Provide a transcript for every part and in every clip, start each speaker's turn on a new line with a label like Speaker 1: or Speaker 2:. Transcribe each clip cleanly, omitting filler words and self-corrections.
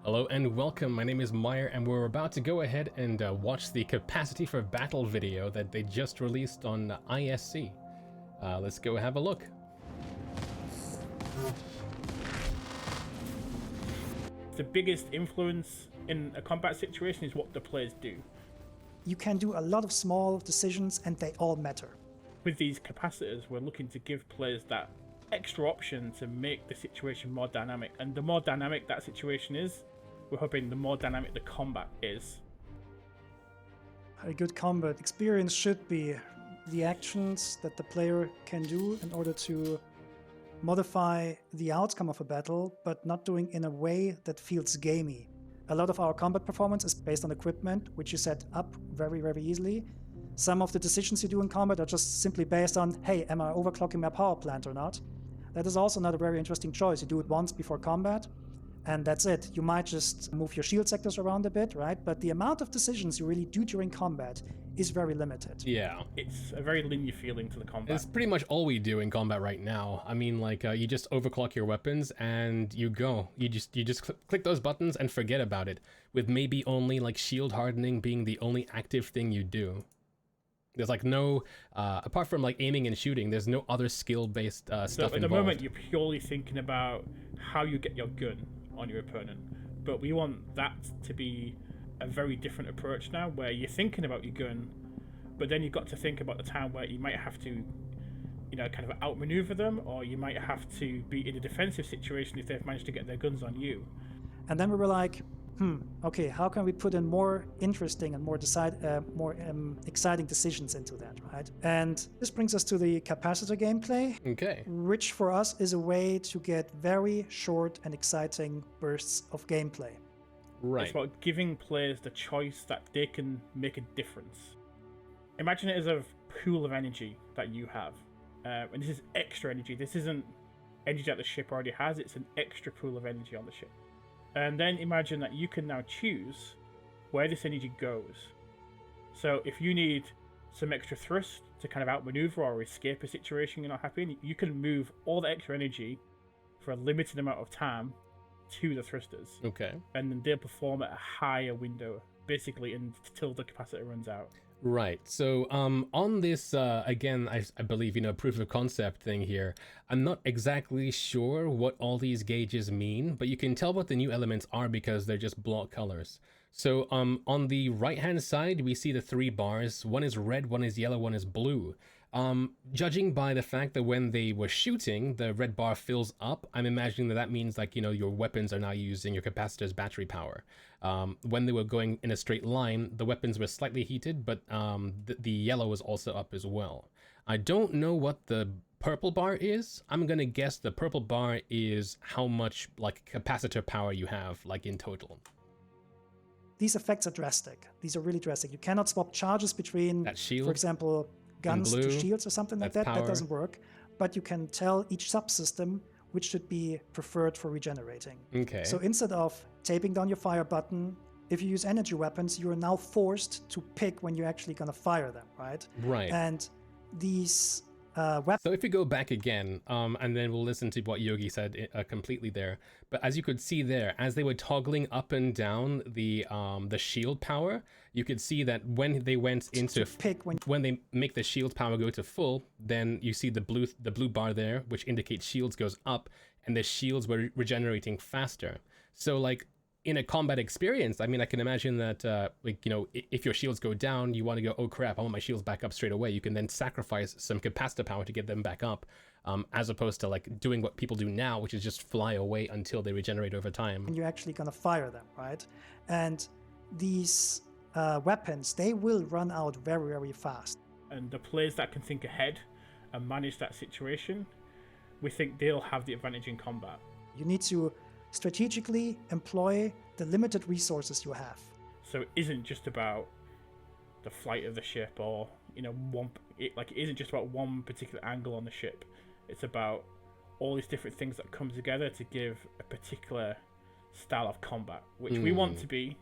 Speaker 1: Hello and welcome, my name is Myre and we're about to go ahead and watch the Capacity for Battle video that they just released on ISC. Let's go have a look.
Speaker 2: The biggest influence in a combat situation is what the players do.
Speaker 3: You can do a lot of small decisions and they all matter.
Speaker 2: With these capacitors, we're looking to give players that extra option to make the situation more dynamic. And the more dynamic that situation is, we're hoping the more dynamic the combat is.
Speaker 3: A good combat experience should be the actions that the player can do in order to modify the outcome of a battle, but not doing in a way that feels gamey. A lot of our combat performance is based on equipment, which you set up very, very easily. Some of the decisions you do in combat are just simply based on, hey, am I overclocking my power plant or not? That is also not a very interesting choice. You do it once before combat, and that's it. You might just move your shield sectors around a bit, right? But the amount of decisions you really do during combat is very limited.
Speaker 1: Yeah.
Speaker 2: It's a very linear feeling to the combat.
Speaker 1: It's pretty much all we do in combat right now. I mean, like, you just overclock your weapons and you go. You just click those buttons and forget about it, with maybe only, like, shield hardening being the only active thing you do. There's, like, no, apart from, like, aiming and shooting, there's no other skill-based stuff involved.
Speaker 2: At the moment, you're purely thinking about how you get your gun on your opponent. But we want that to be a very different approach now, where you're thinking about your gun, but then you've got to think about the time where you might have to, you know, kind of outmaneuver them, or you might have to be in a defensive situation if they've managed to get their guns on you.
Speaker 3: And then we were like, okay, how can we put in more interesting and more exciting decisions into that, right? And this brings us to the capacitor gameplay,
Speaker 1: Okay.
Speaker 3: which for us is a way to get very short and exciting bursts of gameplay.
Speaker 1: Right.
Speaker 2: It's about giving players the choice that they can make a difference. Imagine it as a pool of energy that you have. And this is extra energy. This isn't energy that the ship already has, it's an extra pool of energy on the ship. And then imagine that you can now choose where this energy goes. So if you need some extra thrust to kind of outmaneuver or escape a situation you're not happy in, you can move all the extra energy for a limited amount of time to the thrusters.
Speaker 1: Okay.
Speaker 2: And then they'll perform at a higher window, basically until the capacitor runs out.
Speaker 1: Right. So on this, again, I believe, you know, proof of concept thing here, I'm not exactly sure what all these gauges mean, but you can tell what the new elements are because they're just block colors. So on the right-hand side, we see the 3 bars. One is red, one is yellow, one is blue. Judging by the fact that when they were shooting, the red bar fills up, I'm imagining that that means, like, you know, your weapons are now using your capacitor's battery power. When they were going in a straight line, the weapons were slightly heated, but the yellow was also up as well. I don't know what the purple bar is. I'm gonna guess the purple bar is how much, like, capacitor power you have, like, in total.
Speaker 3: These effects are drastic. These are really drastic. You cannot swap charges between,
Speaker 1: That shield,
Speaker 3: for example, guns
Speaker 1: blue,
Speaker 3: to shields or something like that.
Speaker 1: power.
Speaker 3: That doesn't work. But you can tell each subsystem which should be preferred for regenerating.
Speaker 1: Okay.
Speaker 3: So instead of taping down your fire button, if you use energy weapons, you are now forced to pick when you're actually going to fire them, right?
Speaker 1: Right.
Speaker 3: And these weapons...
Speaker 1: So if we go back again, and then we'll listen to what Yogi said completely there. But as you could see there, as they were toggling up and down the shield power, you could see that when they went into when they make the shield power go to full, then you see the blue bar there, which indicates shields goes up, and the shields were regenerating faster. So, like, in a combat experience, I mean, I can imagine that, like, you know, if your shields go down, you want to go, oh crap, I want my shields back up straight away. You can then sacrifice some capacitor power to get them back up, as opposed to, like, doing what people do now, which is just fly away until they regenerate over time.
Speaker 3: And you're actually going to fire them, right? And these weapons, they will run out very, very fast.
Speaker 2: And the players that can think ahead and manage that situation, we think they'll have the advantage in combat.
Speaker 3: You need to strategically employ the limited resources you have.
Speaker 2: So it isn't just about the flight of the ship, or, you know, it isn't just about one particular angle on the ship. It's about all these different things that come together to give a particular style of combat, which we want to be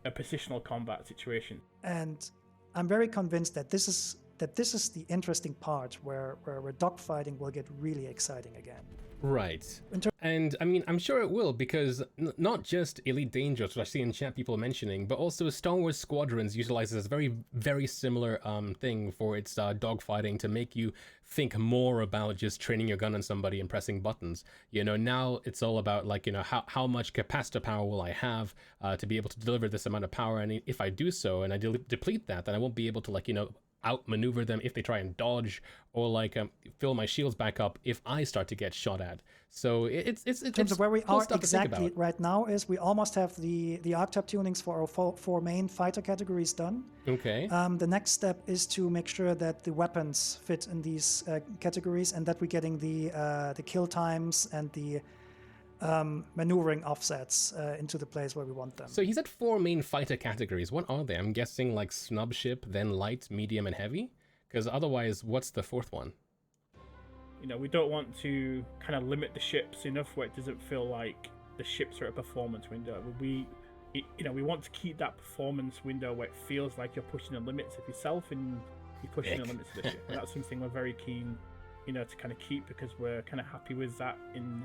Speaker 2: a positional combat situation.
Speaker 3: And I'm very convinced that this is that this is the interesting part where dogfighting will get really exciting again.
Speaker 1: Right.
Speaker 3: In ter-
Speaker 1: And I mean, I'm sure it will, because not just Elite Dangerous, which I see in chat people mentioning, but also Star Wars Squadrons utilizes a very, very similar thing for its dogfighting to make you think more about just training your gun on somebody and pressing buttons. You know, now it's all about, like, you know, how much capacitor power will I have to be able to deliver this amount of power, and if I do so and I deplete that, then I won't be able to, like, you know, outmaneuver them if they try and dodge, or like fill my shields back up if I start to get shot at. So it's
Speaker 3: in terms of where we
Speaker 1: cool
Speaker 3: are
Speaker 1: stuff to think
Speaker 3: exactly
Speaker 1: about.
Speaker 3: right now is we almost have the archetype tunings for our four main fighter categories done.
Speaker 1: Okay.
Speaker 3: The next step is to make sure that the weapons fit in these categories, and that we're getting the kill times and the maneuvering offsets into the place where we want them.
Speaker 1: So he's at 4 main fighter categories. What are they? I'm guessing like snub ship, then light, medium, and heavy. Because otherwise, what's the 4th one?
Speaker 2: You know, we don't want to kind of limit the ships enough where it doesn't feel like the ships are at a performance window. We want to keep that performance window where it feels like you're pushing the limits of yourself and you're pushing the limits of the ship. And that's something we're very keen, you know, to kind of keep, because we're kind of happy with that in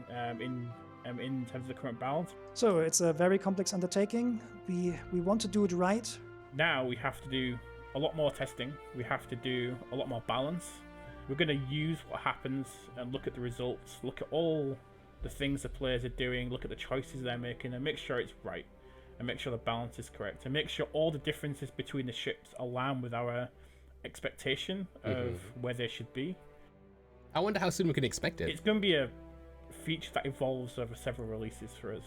Speaker 2: terms of the current balance.
Speaker 3: So it's a very complex undertaking. We want to do it right.
Speaker 2: Now we have to do a lot more testing. We have to do a lot more balance. We're going to use what happens and look at the results, look at all the things the players are doing, look at the choices they're making, and make sure it's right, and make sure the balance is correct, and make sure all the differences between the ships align with our expectation of where they should be.
Speaker 1: I wonder how soon we can expect it.
Speaker 2: It's going to be a feature that evolves over several releases for us.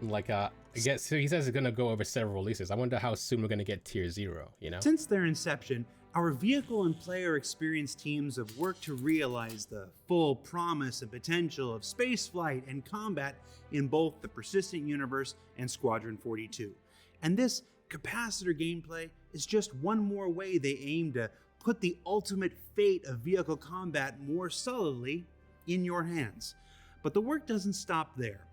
Speaker 1: Like, I guess, so he says it's going to go over several releases. I wonder how soon we're going to get Tier 0, you know?
Speaker 4: Since their inception, our vehicle and player experience teams have worked to realize the full promise and potential of spaceflight and combat in both the Persistent Universe and Squadron 42. And this capacitor gameplay is just one more way they aim to put the ultimate fate of vehicle combat more solidly in your hands. But the work doesn't stop there.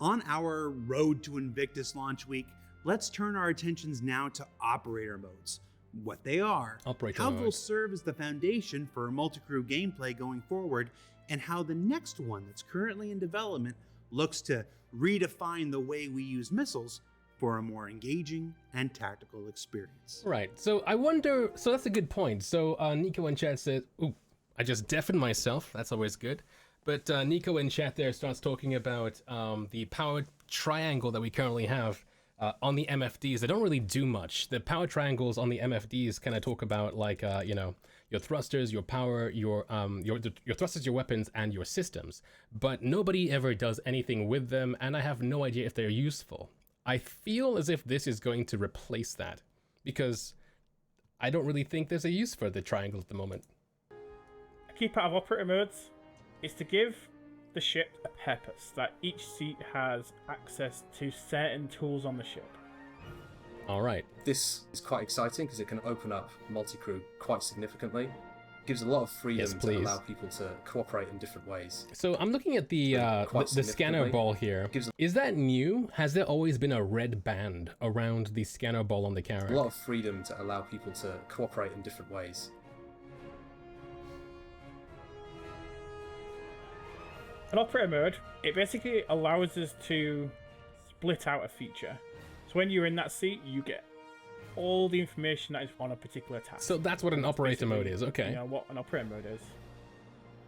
Speaker 4: On our Road to Invictus launch week, let's turn our attentions now to operator modes. What they are,
Speaker 1: Operator
Speaker 4: how
Speaker 1: mode.
Speaker 4: they'll serve as the foundation for multi-crew gameplay going forward, and how the next one that's currently in development looks to redefine the way we use missiles for a more engaging and tactical experience.
Speaker 1: Right. So I wonder, so that's a good point. So Nico in chat says, ooh, I just deafened myself. That's always good. But Nico in chat there starts talking about the power triangle that we currently have on the MFDs. They don't really do much. The power triangles on the MFDs kind of talk about, like, you know, your thrusters, your power, your thrusters, your weapons, and your systems. But nobody ever does anything with them, and I have no idea if they're useful. I feel as if this is going to replace that, because I don't really think there's a use for the triangle at the moment.
Speaker 2: A key part of operator modes is to give the ship a purpose, that each seat has access to certain tools on the ship.
Speaker 1: All right.
Speaker 5: This is quite exciting because it can open up multi-crew quite significantly. Gives a lot of freedom
Speaker 1: Yes,
Speaker 5: to
Speaker 1: please.
Speaker 5: allow people to cooperate in different ways.
Speaker 1: So I'm looking at the
Speaker 5: Quite
Speaker 1: the scanner
Speaker 5: significantly.
Speaker 1: ball here.
Speaker 5: Gives a-
Speaker 1: Is that new? Has there always been a red band around the scanner ball on the
Speaker 5: A
Speaker 1: carrier?
Speaker 5: lot of freedom to allow people to cooperate in different ways.
Speaker 2: An operator mode, it basically allows us to split out a feature. So when you're in that seat, you get all the information that is on a particular task.
Speaker 1: So that's what an
Speaker 2: That's
Speaker 1: operator mode
Speaker 2: basically,
Speaker 1: is. Okay.
Speaker 2: You know what an operator mode is.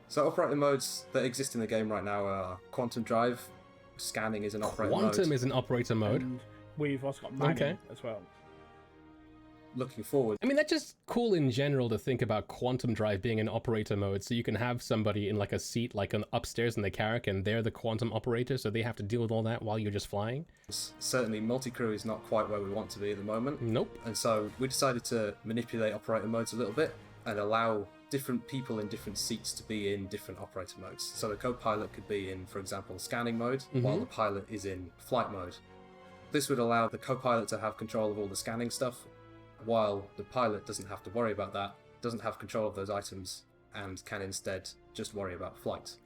Speaker 5: So operating modes that exist in the game right now are Quantum Drive, Scanning is an operating mode.
Speaker 1: Quantum is an operator mode.
Speaker 2: And we've also got mining
Speaker 1: Okay.
Speaker 2: as well.
Speaker 5: Looking forward,
Speaker 1: I mean, that's just cool in general to think about quantum drive being an operator mode. So you can have somebody in like a seat, like an upstairs in the carrick, and they're the quantum operator, so they have to deal with all that while you're just flying.
Speaker 5: certainly multi-crew is not quite where we want to be at the moment.
Speaker 1: Nope.
Speaker 5: And so we decided to manipulate operator modes a little bit and allow different people in different seats to be in different operator modes. So the co-pilot could be in, for example, scanning mode, while the pilot is in flight mode. This would allow the co-pilot to have control of all the scanning stuff, while the pilot doesn't have to worry about that, doesn't have control of those items, and can instead just worry about flight.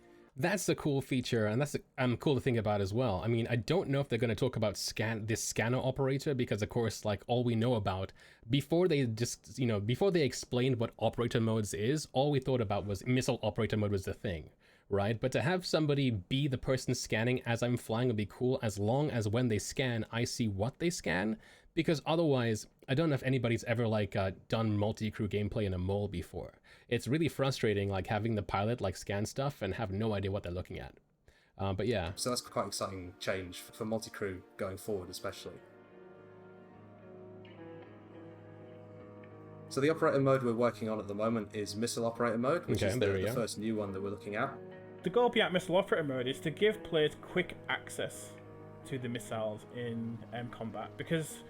Speaker 1: That's the cool feature, and that's cool to think about as well. I mean, I don't know if they're going to talk about this scanner operator, because of course, like, all we know about before they just, before they explained what operator modes is, all we thought about was missile operator mode was the thing, right? But to have somebody be the person scanning as I'm flying would be cool, as long as when they scan, I see what they scan, because otherwise, I don't know if anybody's ever like done multi-crew gameplay in a mole before. It's really frustrating, like having the pilot like scan stuff and have no idea what they're looking at. But yeah.
Speaker 5: So that's quite an exciting change for multi-crew going forward, especially. So the operator mode we're working on at the moment is missile operator mode, which is the first new one that we're looking at.
Speaker 2: The goal behind missile operator mode is to give players quick access to the missiles in combat, because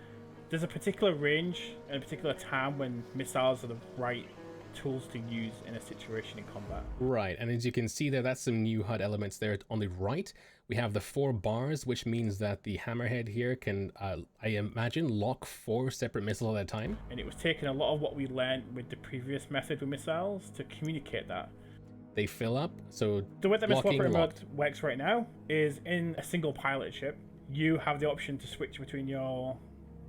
Speaker 2: there's a particular range and a particular time when missiles are the right tools to use in a situation in combat.
Speaker 1: Right, and as you can see there, that's some new HUD elements there on the right. We have the 4 bars, which means that the hammerhead here can, I imagine, lock 4 separate missiles at a time.
Speaker 2: And it was taking a lot of what we learned with the previous method with missiles to communicate that.
Speaker 1: They fill up, so
Speaker 2: the way that missile operator mode works right now is in a single pilot ship, you have the option to switch between your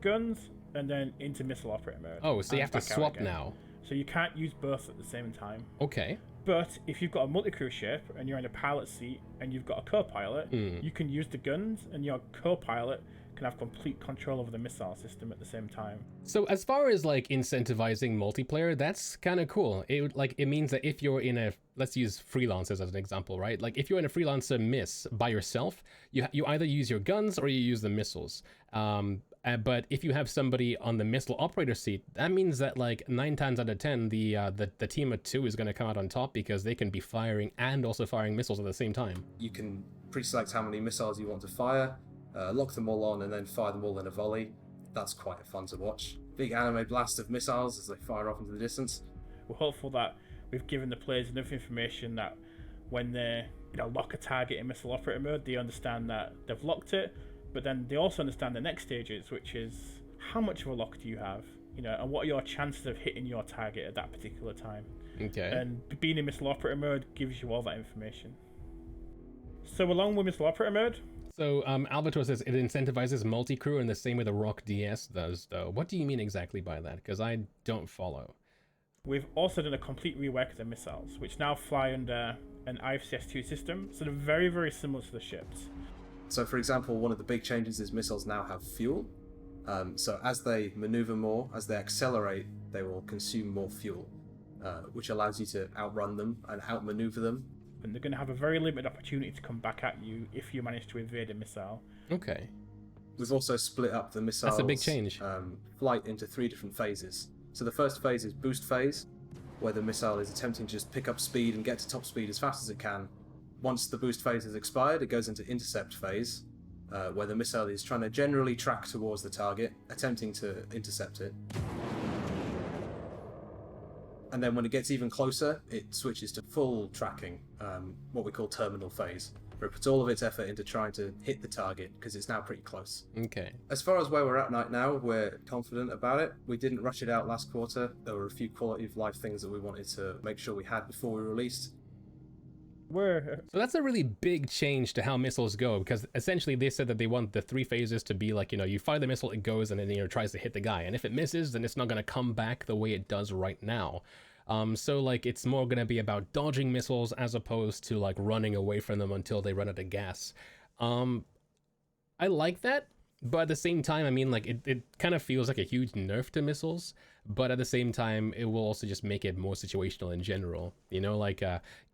Speaker 2: guns and then into missile operator mode.
Speaker 1: Oh, so you have to swap now.
Speaker 2: So you can't use both at the same time.
Speaker 1: Okay.
Speaker 2: But if you've got a multi-crew ship and you're in a pilot seat and you've got a co-pilot, you can use the guns, and your co-pilot can have complete control over the missile system at the same time.
Speaker 1: So as far as like incentivizing multiplayer, that's kind of cool. It means that if you're in a, let's use freelancers as an example, right? Like if you're in a freelancer miss by yourself, you either use your guns or you use the missiles. But if you have somebody on the missile operator seat, that means that like 9 times out of 10, the team of 2 is going to come out on top, because they can be firing and also firing missiles at the same time.
Speaker 5: You can pre-select how many missiles you want to fire, lock them all on, and then fire them all in a volley. That's quite fun to watch. Big anime blast of missiles as they fire off into the distance.
Speaker 2: We're hopeful that we've given the players enough information that when they lock a target in missile operator mode, they understand that they've locked it. But then they also understand the next stages, which is how much of a lock do you have, and what are your chances of hitting your target at that particular time.
Speaker 1: Okay.
Speaker 2: And being in missile operator mode gives you all that information. So along with missile operator mode.
Speaker 1: So Albator says it incentivizes multi-crew in the same way the Rock DS does, though. What do you mean exactly by that? Because I don't follow.
Speaker 2: We've also done a complete rework of the missiles, which now fly under an IFCS2 system, so they're very, very similar to the ships.
Speaker 5: So, for example, one of the big changes is missiles now have fuel. So as they maneuver more, as they accelerate, they will consume more fuel, which allows you to outrun them and outmaneuver them.
Speaker 2: And they're going to have a very limited opportunity to come back at you if you manage to evade a missile.
Speaker 1: Okay.
Speaker 5: We've also split up the missiles.
Speaker 1: That's a big change.
Speaker 5: Flight into 3 different phases. So the first phase is boost phase, where the missile is attempting to just pick up speed and get to top speed as fast as it can. Once the boost phase has expired, it goes into intercept phase, where the missile is trying to generally track towards the target, attempting to intercept it. And then when it gets even closer, it switches to full tracking, what we call terminal phase, where it puts all of its effort into trying to hit the target, because it's now pretty close.
Speaker 1: Okay.
Speaker 5: As far as where we're at right now, we're confident about it. We didn't rush it out last quarter. There were a few quality of life things that we wanted to make sure we had before we released.
Speaker 1: So that's a really big change to how missiles go, because essentially they said that they want the 3 phases to be like, you fire the missile, it goes, and then tries to hit the guy, and if it misses, then it's not going to come back the way it does right now. So like it's more going to be about dodging missiles as opposed to like running away from them until they run out of gas. I like that, but at the same time, I mean, like it kind of feels like a huge nerf to missiles, but at the same time, it will also just make it more situational in general. Like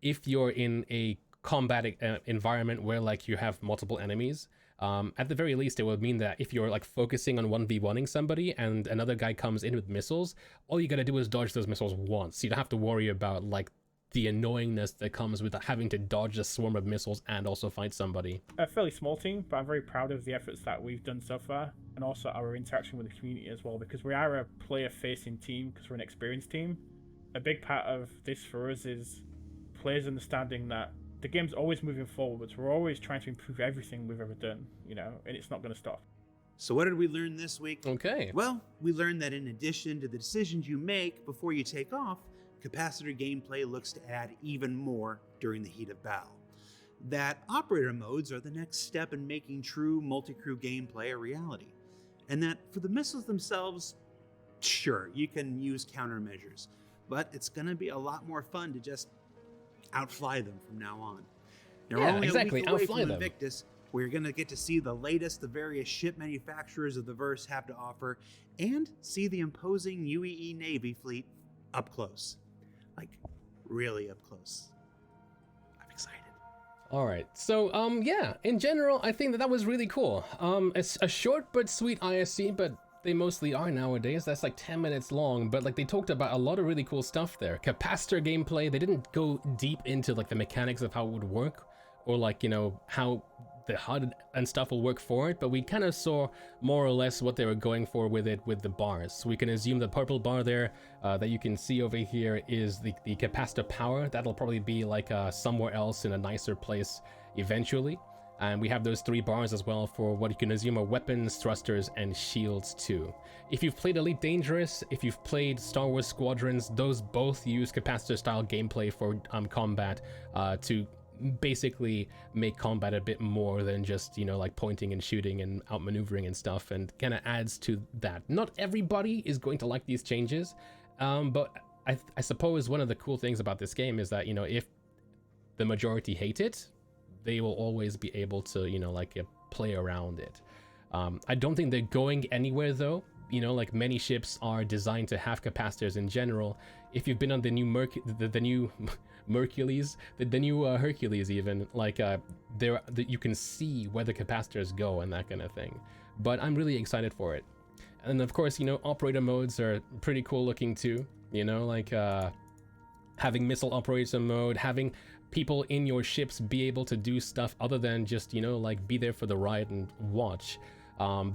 Speaker 1: if you're in a combat environment where like you have multiple enemies, at the very least, it would mean that if you're like focusing on 1v1ing somebody and another guy comes in with missiles, all you gotta do is dodge those missiles once. You don't have to worry about like the annoyingness that comes with having to dodge a swarm of missiles and also fight somebody.
Speaker 2: A fairly small team, but I'm very proud of the efforts that we've done so far, and also our interaction with the community as well, because we are a player-facing team, because we're an experienced team. A big part of this for us is players understanding that the game's always moving forwards. We're always trying to improve everything we've ever done, and it's not going to stop.
Speaker 4: So what did we learn this week?
Speaker 1: Okay.
Speaker 4: Well, we learned that in addition to the decisions you make before you take off, capacitor gameplay looks to add even more during the heat of battle. that operator modes are the next step in making true multi-crew gameplay a reality. And that for the missiles themselves, sure, you can use countermeasures, but it's going to be a lot more fun to just outfly them from now on. Now,
Speaker 1: Yeah,
Speaker 4: we're only
Speaker 1: exactly,
Speaker 4: a week away
Speaker 1: outfly
Speaker 4: from
Speaker 1: them.
Speaker 4: Invictus, where you're going to get to see the latest the various ship manufacturers of the verse have to offer, and see the imposing UEE Navy fleet up close. Like, really up close. I'm excited.
Speaker 1: All right. So, yeah, in general, I think that was really cool. It's a short but sweet ISC, but they mostly are nowadays. That's like 10 minutes long, but like they talked about a lot of really cool stuff there. Capacitor gameplay, they didn't go deep into like the mechanics of how it would work, or like, you know, how the HUD and stuff will work for it, but we kind of saw more or less what they were going for with it with the bars. So we can assume the purple bar there that you can see over here is the capacitor power. That'll probably be like somewhere else in a nicer place eventually. And we have those 3 bars as well for what you can assume are weapons, thrusters, and shields too. If you've played Elite Dangerous, if you've played Star Wars Squadrons, those both use capacitor style gameplay for combat to basically make combat a bit more than just, you know, like pointing and shooting and outmaneuvering and stuff, and kind of adds to that. Not everybody is going to like these changes, but I suppose one of the cool things about this game is that, you know, if the majority hate it, they will always be able to, you know, like play around it. I don't think they're going anywhere though. You know, like many ships are designed to have capacitors in general. If you've been on the new the new Mercules, the new Hercules even, like you can see where the capacitors go and that kind of thing. But I'm really excited for it. And of course, you know, operator modes are pretty cool looking too. You know, like having missile operator mode, having people in your ships be able to do stuff other than just, you know, like be there for the ride and watch.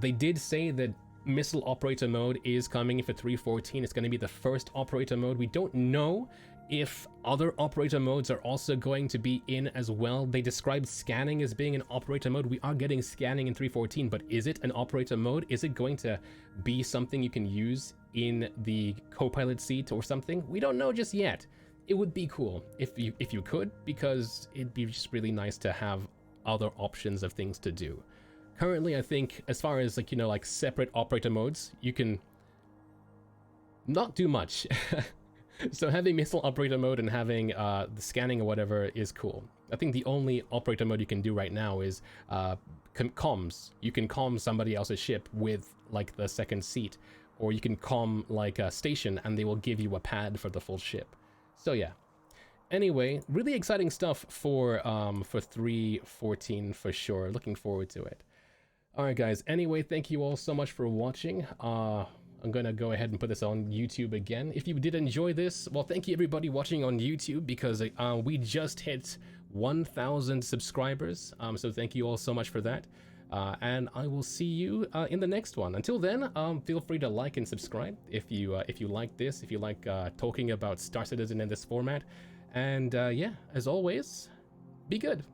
Speaker 1: They did say that missile operator mode is coming for 3.14. It's going to be the first operator mode. We don't know if other operator modes are also going to be in as well. They described scanning as being an operator mode. We are getting scanning in 3.14, but is it an operator mode? Is it going to be something you can use in the co-pilot seat or something? We don't know just yet. It would be cool if you could, because it'd be just really nice to have other options of things to do. Currently, I think as far as like, you know, like separate operator modes, you can not do much. So having missile operator mode and having the scanning or whatever is cool. I think the only operator mode you can do right now is comms. You can comm somebody else's ship with like the second seat, or you can comm like a station and they will give you a pad for the full ship. So yeah. Anyway, really exciting stuff for 3.14 for sure. Looking forward to it. Alright guys, anyway, thank you all so much for watching. I'm gonna go ahead and put this on YouTube again. If you did enjoy this, well, thank you everybody watching on YouTube, because we just hit 1,000 subscribers. So thank you all so much for that. And I will see you in the next one. Until then, feel free to like and subscribe if you like this, if you like talking about Star Citizen in this format. And yeah, as always, be good.